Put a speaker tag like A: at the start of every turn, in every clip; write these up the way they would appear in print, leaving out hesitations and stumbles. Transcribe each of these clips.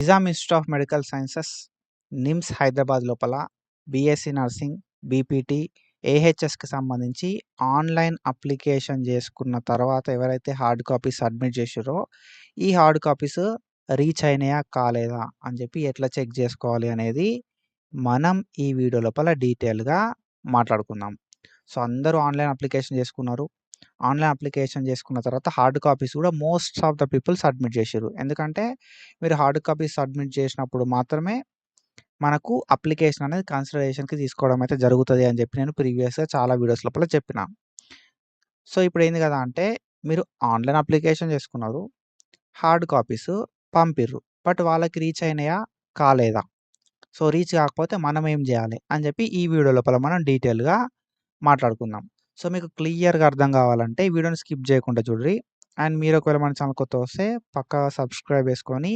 A: Nizam Institute of medical sciences, NIMS Hyderabad లోపల BSc nursing, BPT, ఏహెచ్ఎస్‌కి సంబంధించి online application చేసుకున్న తర్వాత ఎవరైతే హార్డ్ కాపీస్ సబ్మిట్ చేసిర్రో, ఈ హార్డ్ కాపీస్ రీచ్ అయినాయా? కాలేదా? అని చెప్పి ఎట్లా చెక్ చేసుకోవాలి అనేది మనం ఈ వీడియో లోపల డీటెయిల్‌గా మాట్లాడుకుందాం. సో, అందరూ ఆన్‌లైన్ అప్లికేషన్ చేసుకున్నారు. ఆన్‌లైన్ అప్లికేషన్ చేసుకున్న తర్వాత హార్డ్ కాపీస్ కూడా most of the people submit చేసిర్రు. ఎందుకంటే మీరు హార్డ్ కాపీస్ సబ్మిట్ చేసినప్పుడు మాత్రమే మనకు అప్లికేషన్ అనేది కన్సిడరేషన్‌కి తీసుకోవడం అయితే జరుగుతది అని చెప్పి నేను ప్రీవియస్‌గా చాలా వీడియోస్ లోపల చెప్పిన. సో, ఇప్పుడేంది కదా అంటే మీరు ఆన్‌లైన్ అప్లికేషన్ చేసుకున్నారు. హార్డ్ కాపీస్ పంపిర్రు. బట్ వాళ్ళకి రీచ్ అయినాయా? కాలేదా? సో, రీచ్ కాకపోతే మనం ఏం చేయాలి? అని చెప్పి ఈ వీడియో లోపల మనం డీటెయిల్‌గా మాట్లాడుకుందాం. సో, మీకు క్లియర్‌గా అర్థం కావాలంటే ఈ వీడియోని స్కిప్ చేయకుండా చూడుర్రి. అండ్ మీరు ఒకవేళ మన ఛానల్ కొత్తగా వస్తే పక్కాగా సబ్స్క్రైబ్ చేసుకొని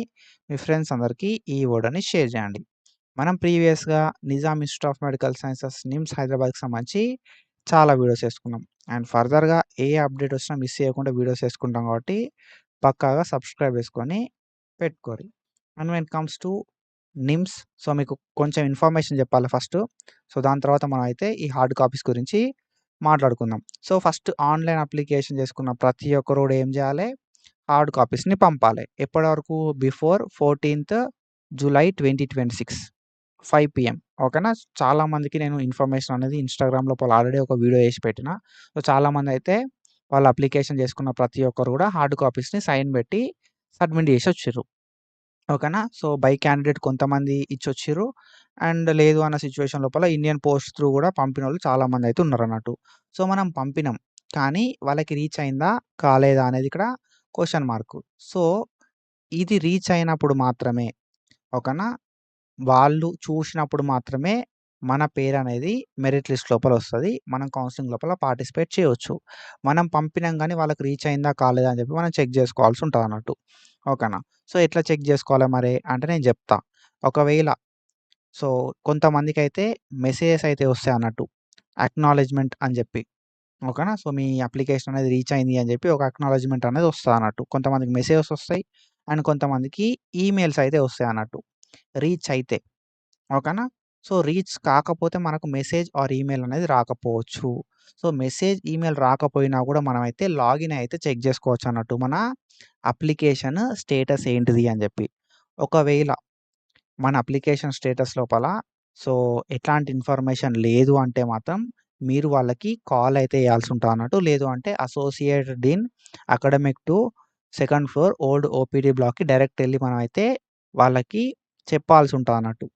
A: మీ ఫ్రెండ్స్ అందరికీ ఈ వీడియోని షేర్ చేయండి. మనం ప్రీవియస్‌గా Nizam Institute of medical sciences, NIMS హైదరాబాద్‌కి సంబంధించి చాలా వీడియోస్ చేసుకున్నాం. అండ్ ఫర్దర్‌గా ఏ అప్డేట్ వచ్చినా మిస్ చేయకుండా వీడియోస్ చేసుకుంటాం కాబట్టి పక్కాగా సబ్స్క్రైబ్ చేసుకొని పెట్టుకోరి. And when it comes to NIMS, so, మీకు కొంచెం ఇన్ఫర్మేషన్ చెప్పాలి ఫస్టు. సో, దాని తర్వాత మనం అయితే ఈ హార్డ్ కాపీస్ గురించి మాట్లాడుకుందాం. సో, ఫస్ట్ ఆన్‌లైన్ అప్లికేషన్ చేసుకున్న ప్రతి ఒక్కరు కూడా ఏం చేయాలి? హార్డ్ కాపీస్‌ని పంపాలి. ఎప్పటి వరకు? బిఫోర్ 14థ్ జులై 2026 5 పీఎం. ఓకేనా? చాలా మందికి నేను ఇన్ఫర్మేషన్ అనేది ఇన్‌స్టాగ్రామ్ లోపల ఆల్రెడీ ఒక వీడియో చేసి పెట్టిన. సో, చాలామందయితే వాళ్ళు అప్లికేషన్ చేసుకున్న ప్రతి ఒక్కరు కూడా హార్డ్ కాపీస్‌ని సైన్ పెట్టి సబ్మిట్ చేసొచ్చిర్రు. ఓకేనా? సో, బై క్యాండిడేట్ కొంతమంది ఇచ్చొచ్చిర్రు. అండ్ లేదు అన్న సిట్యుయేషన్ లోపల ఇండియన్ పోస్ట్ త్రూ కూడా పంపినోళ్ళు చాలామందయితే ఉన్నారన్నట్టు. సో, మనం పంపినాం. కానీ వాళ్ళకి రీచ్ అయిందా? కాలేదా? అనేది ఇక్కడ క్వెషన్ మార్క్. సో, ఇది రీచ్ అయినప్పుడు మాత్రమే ఓకేనా? వాళ్ళు చూసినప్పుడు మాత్రమే మన పేరనేది మెరిట్ లిస్ట్ లోపల వస్తది. మనం కౌన్సెలింగ్ లోపల పార్టిసిపేట్ చేయొచ్చు. మనం పంపినాం గానీ వాళ్ళకి రీచ్ అయిందా? కాలేదా? అని చెప్పి మనం చెక్ చేసుకోవాల్సి ఉంటదన్నట్టు. ఓకేనా? సో, ఎట్లా చెక్ చేసుకోవాలి మరి అంటే నేను చెప్తా. ఒకవేళ సో, కొంతమందికైతే మెసేజెస్ అయితే వస్తాయన్నట్టు. అక్నాలెడ్జ్‌మెంట్ అని చెప్పి. ఓకేనా? సో, మీ అప్లికేషన్ అనేది రీచ్ అయింది అని చెప్పి ఒక అక్నాలెడ్జ్‌మెంట్ అనేది వస్తదన్నట్టు. కొంతమందికి మెసేజెస్ వస్తాయి. అండ్ కొంతమందికి ఈమెయిల్స్ అయితే వస్తాయన్నట్టు. రీచ్ అయితే. ఓకేనా? సో, రీచ్ కాకపోతే మనకు మెసేజ్ ఆర్ ఈమెయిల్ అనేది రాకపోవచ్చు. సో, మెసేజ్, ఈమెయిల్ రాకపోయినా కూడా మనమైతే లాగిన్ అయితే చెక్ చేసుకోవచ్చన్నట్టు. మన అప్లికేషన్ స్టేటస్ ఏంటిది అని చెప్పి. ఒకవేళ మన అప్లికేషన్ స్టేటస్ లోపల సో, ఎట్లాంటి ఇన్ఫర్మేషన్ లేదు అంటే మాత్రం మీరు వాళ్ళకి కాల్ అయితే చేయాల్సి ఉంటదన్నట్టు. లేదు అంటే associate dean academic to second floor old OPD బ్లాక్‌కి డైరెక్ట్ ఎళ్లి మనమైతే వాళ్ళకి చెప్పాల్సి ఉంటదన్నట్టు.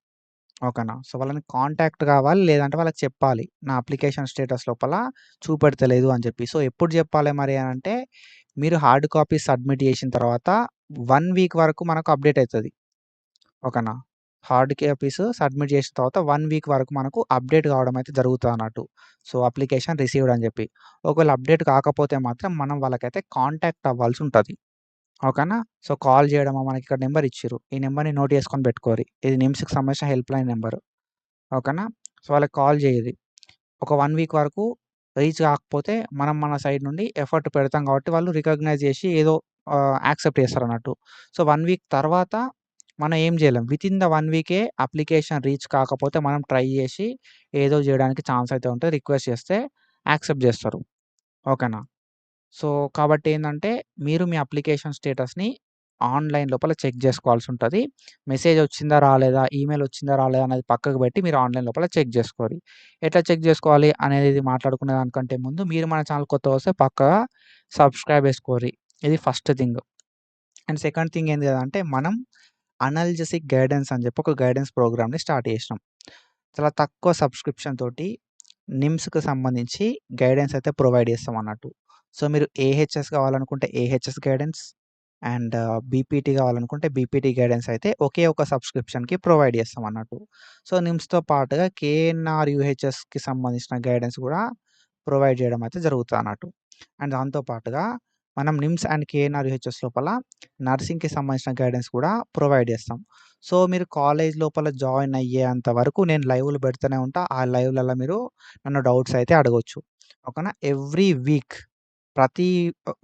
A: ఓకేనా? సో, వాళ్ళని కాంటాక్ట్ కావాలి. లేదంటే వాళ్ళకి చెప్పాలి. నా అప్లికేషన్ స్టేటస్ లోపల చూపెడతలేదు అని చెప్పి. సో, ఎప్పుడు చెప్పాలి మరి అనంటే మీరు హార్డ్ కాపీ సబ్మిట్ చేసిన తర్వాత 1 వీక్ వరకు మనకు అప్డేట్ అయితది. ఓకేనా? హార్డ్ కాపీస్ సబ్మిట్ చేసిన తర్వాత 1 వీక్ వరకు మనకు అప్డేట్ కావడం అయితే జరుగుతదన్నట్టు. సో, అప్లికేషన్ రిసీవ్డ్ అని చెప్పి. ఒకవేళ అప్డేట్ కాకపోతే మాత్రం మనం వాళ్ళకైతే కాంటాక్ట్ అవ్వాల్సి ఉంటది. ఓకేనా? సో, కాల్ చేయడమో మనకిక్కడ నంబర్ ఇచ్చిర్రు. ఈ నంబర్‌ని నోట్ చేసుకొని పెట్టుకోరి. ఇది నిమ్స్‌కి సంబంధించిన హెల్ప్‌లైన్ నంబరు. ఓకేనా? సో, వాళ్ళకి కాల్ చేయిర్రి. ఒక 1 వీక్ వరకు రీచ్ కాకపోతే మనం మన సైడ్ నుండి ఎఫర్ట్ పెడతాం కాబట్టి వాళ్ళు రికగ్నైజ్ చేసి ఏదో యాక్సెప్ట్ చేస్తారన్నట్టు. సో, 1 వీక్ తర్వాత మనం ఏం చేయలేం. వితిన్ ద 1 వీకే అప్లికేషన్ రీచ్ కాకపోతే మనం ట్రై చేసి ఏదో చేయడానికి ఛాన్స్ అయితే ఉంటది. రిక్వెస్ట్ చేస్తే యాక్సెప్ట్ చేస్తారు. ఓకేనా? సో, కాబట్టి ఏందంటే మీరు మీ అప్లికేషన్ స్టేటస్‌ని ఆన్‌లైన్ లోపల చెక్ జేసుకోవాల్సుంటది. మెసేజ్ వచ్చిందా? రాలేదా? ఈమెయిల్ వచ్చిందా? రాలేదా? అనేది పక్కకు పెట్టి మీరు ఆన్‌లైన్ లోపల చెక్ జేసుకోవాలి. ఎట్లా చెక్ జేసుకోవాలి అనేది మాట్లాడుకునే దానికంటే ముందు మీరు మన ఛానల్ కొత్తగా వస్తే పక్కాగా సబ్స్క్రైబ్ చేసుకోర్రి. ఇది first thing. And second thing ఏంది అంటే మనం అనల్జెసిక్ గైడెన్స్ అని చెప్పి ఒక గైడెన్స్ ప్రోగ్రామ్‌ని స్టార్ట్ చేసినాం. చాలా తక్కువ సబ్స్క్రిప్షన్ తోటి నిమ్స్‌కి సంబంధించి గైడెన్స్ అయితే ప్రొవైడ్ చేస్తామన్నట్టు. సో, మీరు ఏహెచ్ఎస్ కావాలనుకుంటే ఏహెచ్ఎస్ గైడెన్స్ అండ్ బీపీటీ కావాలనుకుంటే బీపీటీ గైడెన్స్ అయితే ఒకే ఒక సబ్స్క్రిప్షన్‌కి ప్రొవైడ్ చేస్తామన్నట్టు. సో, నిమ్స్‌తో పాటుగా కేఎన్ఆర్ యూహెచ్ఎస్‌కి సంబంధించిన గైడెన్స్ కూడా ప్రొవైడ్ చేయడం అయితే జరుగుతదన్నట్టు. అండ్ దాంతో పాటుగా మనం నిమ్స్ అండ్ కేఎన్ఆర్ యూహెచ్ఎస్ లోపల నర్సింగ్‌కి సంబంధించిన గైడెన్స్ కూడా ప్రొవైడ్ చేస్తాం. సో, మీరు కాలేజ్ లోపల జాయిన్ అయ్యేంత వరకు నేను లైవ్‌లు పెడుతూనే ఉంటా. ఆ లైవ్‌లలో మీరు నన్ను డౌట్స్ అయితే అడగొచ్చు. ఓకేనా? ఎవ్రీ వీక్ ప్రతి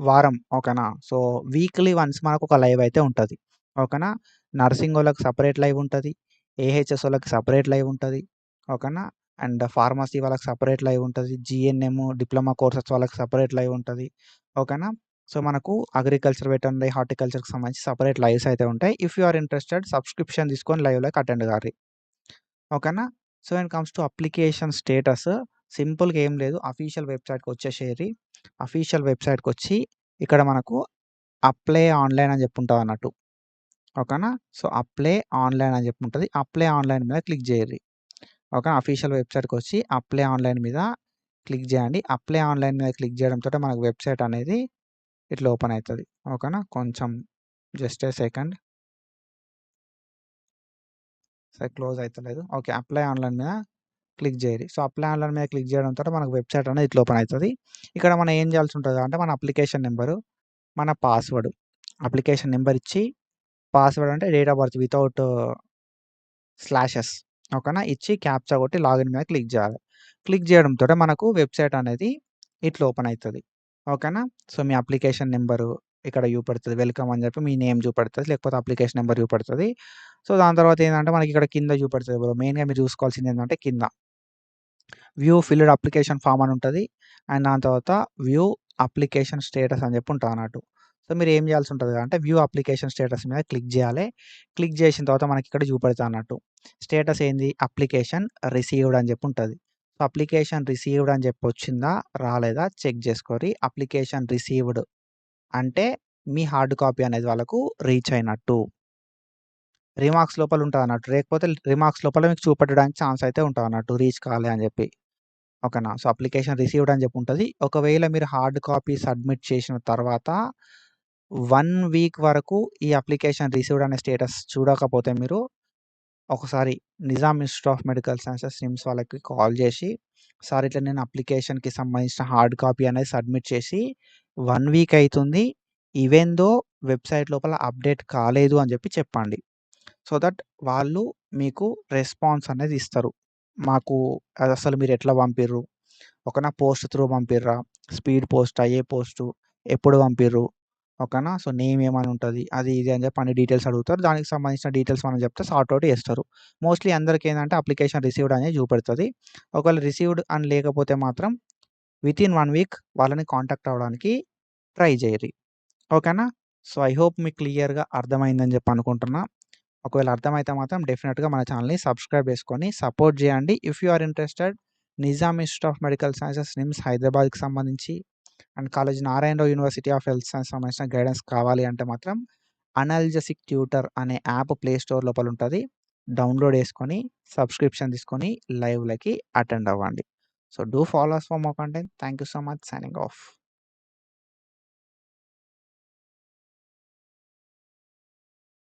A: వారం ఓకేనా? సో, వీక్లీ వన్స్ మనకొక లైవ్ అయితే ఉంటది. ఓకేనా? నర్సింగ్ వాళ్ళకి సపరేట్ లైవ్ ఉంటుంది, ఏహెచ్ఎస్ వాళ్ళకి సపరేట్ లైవ్ ఉంటుంది, ఓకేనా. అండ్ ఫార్మసీ వాళ్ళకి సపరేట్ లైవ్ ఉంటుంది, జిఎన్ఎం డిప్లొమా కోర్సెస్ వాళ్ళకి సపరేట్ లైవ్ ఉంటుంది, ఓకేనా. సో మనకు అగ్రికల్చర్, వెటర్నరీ, హార్టికల్చర్కి సంబంధించి సపరేట్ లైవ్స్ అయితే ఉంటాయి. If you are interested subscription తీసుకొని లైవ్లోకి అటెండ్ కారి, ఓకేనా. So when comes to application status, సింపుల్గా ఏం లేదు, అఫీషియల్ వెబ్సైట్కి వచ్చేసేది. అఫీషియల్ వెబ్సైట్కి వచ్చి ఇక్కడ మనకు అప్లై ఆన్లైన్ అని చెప్పి ఉంటుంది అన్నట్టు, ఓకేనా. సో అప్లై ఆన్లైన్ అని చెప్పి ఉంటుంది, అప్లై ఆన్లైన్ మీద క్లిక్ చేయరు, ఓకేనా. అఫీషియల్ వెబ్సైట్కి వచ్చి అప్లై ఆన్లైన్ మీద క్లిక్ చేయండి. అప్లై ఆన్లైన్ మీద క్లిక్ చేయడంతో మనకు వెబ్సైట్ అనేది ఇట్లా ఓపెన్ అవుతుంది, ఓకేనా. కొంచెం జస్ట్ ఏ సెకండ్, సరే క్లోజ్ అవుతలేదు, ఓకే. అప్లై ఆన్లైన్ మీద క్లిక్ చేయరు. సో అప్లై ఆన్లైన్ మీద క్లిక్ చేయడంతో మనకు వెబ్సైట్ అనేది ఇట్లా ఓపెన్ అవుతుంది. ఇక్కడ మనం ఏం చేయాల్సి ఉంటుంది అంటే మన అప్లికేషన్ నెంబరు, మన పాస్వర్డ్, అప్లికేషన్ నెంబర్ ఇచ్చి, పాస్వర్డ్ అంటే date of birth without slashes, ఓకేనా, ఇచ్చి క్యాప్చా కొట్టి లాగిన్ మీద క్లిక్ చేయాలి. క్లిక్ చేయడంతో మనకు వెబ్సైట్ అనేది ఇట్లా ఓపెన్ అవుతుంది, ఓకేనా. సో మీ అప్లికేషన్ నెంబరు ఇక్కడ చూపెడుతుంది, వెల్కమ్ అని చెప్పి మీ నేమ్ చూపెడుతుంది, లేకపోతే అప్లికేషన్ నెంబర్ చూపెడుతుంది. సో దాని తర్వాత ఏంటంటే మనకి ఇక్కడ కింద చూపెడుతుంది బ్రో, మెయిన్గా మీరు చూసుకోవాల్సింది ఏంటంటే కింద వ్యూ ఫిల్డ్ అప్లికేషన్ ఫామ్ అని ఉంటుంది, అండ్ దాని తర్వాత వ్యూ అప్లికేషన్ స్టేటస్ అని చెప్పి ఉంటుంది అన్నట్టు. సో మీరు ఏం చేయాల్సి ఉంటుంది అంటే వ్యూ అప్లికేషన్ స్టేటస్ మీద క్లిక్ చేయాలి. క్లిక్ చేసిన తర్వాత మనకి ఇక్కడ చూపెడుతుంది అన్నట్టు స్టేటస్ ఏంది, అప్లికేషన్ రిసీవ్డ్ అని చెప్పి ఉంటుంది. సో అప్లికేషన్ రిసీవ్డ్ అని చెప్పి వచ్చిందా రాలేదా చెక్ చేసుకోరి. అప్లికేషన్ రిసీవ్డ్ అంటే మీ హార్డ్ కాపీ అనేది వాళ్ళకు రీచ్ అయినట్టు, రిమార్క్స్ లోపల ఉంటుంది అన్నట్టు, లేకపోతే రిమార్క్స్ లోపల మీకు చూపెట్టడానికి ఛాన్స్ అయితే ఉంటుంది అన్నట్టు రీచ్ కాలే అని చెప్పి, ఓకేనా. సో అప్లికేషన్ రిసీవ్డ్ అని చెప్పి ఉంటుంది. ఒకవేళ మీరు హార్డ్ కాపీ సబ్మిట్ చేసిన తర్వాత 1 వీక్ వరకు ఈ అప్లికేషన్ రిసీవ్డ్ అనే స్టేటస్ చూడకపోతే మీరు ఒకసారి Nizam institute of medical sciences NIMS వాళ్ళకి కాల్ చేసి, సార్ ఇట్లా నేను అప్లికేషన్కి సంబంధించిన హార్డ్ కాపీ అనేది సబ్మిట్ చేసి 1 వీక్ అవుతుంది, ఈవెన్ దో వెబ్సైట్ లోపల అప్డేట్ కాలేదు అని చెప్పి చెప్పండి. సో దట్ వాళ్ళు మీకు రెస్పాన్స్ అనేది ఇస్తారు. మాకు అది అసలు మీరు ఎట్లా పంపిర్రు, ఓకేనా, పోస్ట్ త్రూ పంపిర్రా, స్పీడ్ పోస్టా, ఏ పోస్టు, ఎప్పుడు పంపిర్రు, ఓకేనా. సో నేమ్ ఏమని ఉంటుంది, అది ఇది అని చెప్పి అన్ని డీటెయిల్స్ అడుగుతారు. దానికి సంబంధించిన డీటెయిల్స్ మనం చెప్తే సార్ట్ అవుట్ చేస్తారు. మోస్ట్లీ అందరికీ ఏంటంటే అప్లికేషన్ రిసీవ్డ్ అనేది చూపెడుతుంది. ఒకవేళ రిసీవ్డ్ అని లేకపోతే మాత్రం వితిన్ 1 వీక్ వాళ్ళని కాంటాక్ట్ అవ్వడానికి ట్రై చేయరి, ఓకేనా. సో ఐ హోప్ మీకు క్లియర్గా అర్థమైందని చెప్పి అనుకుంటున్నా. ఒకవేళ అర్థమైతే మాత్రం డెఫినెట్గా మన ఛానల్ని సబ్స్క్రైబ్ చేసుకొని సపోర్ట్ చేయండి. If you are interested Nizam institute of medical sciences NIMS హైదరాబాద్కి సంబంధించి and college Narayanarao university of health science సంబంధించిన గైడెన్స్ కావాలి అంటే మాత్రం అనల్జెసిక్ ట్యూటర్ అనే యాప్ ప్లే స్టోర్ లోపల ఉంటుంది, డౌన్లోడ్ చేసుకొని సబ్స్క్రిప్షన్ తీసుకొని లైవ్లకి అటెండ్ అవ్వండి. So do follow us for more content. Thank you so much, signing of.